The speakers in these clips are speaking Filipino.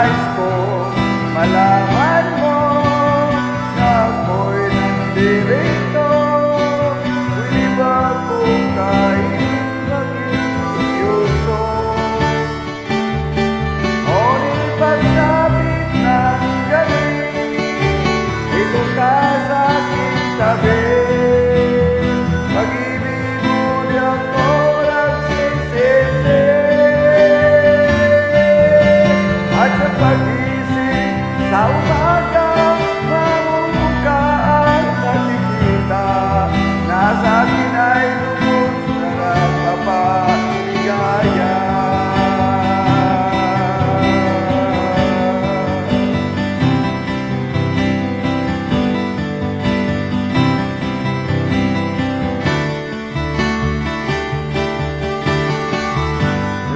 Nais ko malaman mo na ako'y nandirito. Pwede ba kung kahit maging isyoso? Ngunit pagsapit ng gabi, ito ka sa aking tabi. Pag-ibig mo di ako nagsisisi. At sa pag-isip sa umaga, mamumukha ang nakikita. Nasa akin ay lubos na nagpapaligaya.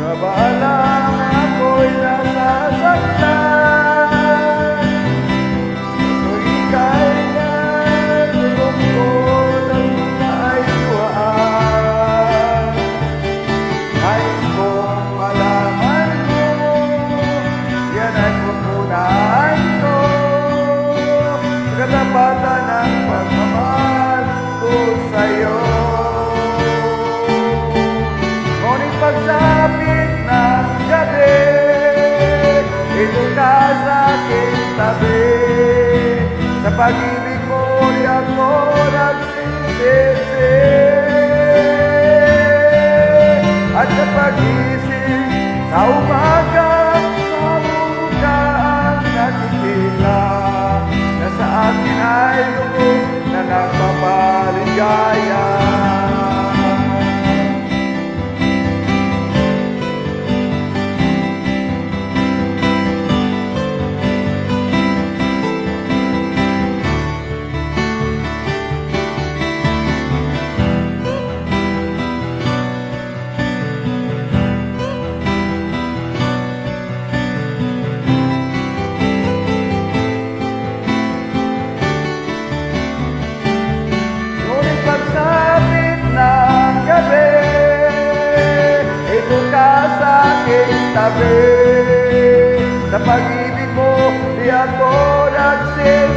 Nabalang ako'y nasasaktan, tuloy ika'y nalulungkot at nailuhaan. Nais kong malaman mo, yan ay pupunahan ko sa katapatan ng pagmamahal ko sa'yo. Ngunit pagsapit ng gabi, ito ka sa aking tabi. Sa pag-ibig mo di ako nagsisisi. At sa pag-isip sa umaga, mamumukha ang nakikita. Na sa akin ay lubos na nagpapaligaya. Pagsapit ng gabi, ito ka sa aking tabi. Sa pag-ibig mo, di ako nagsisisi.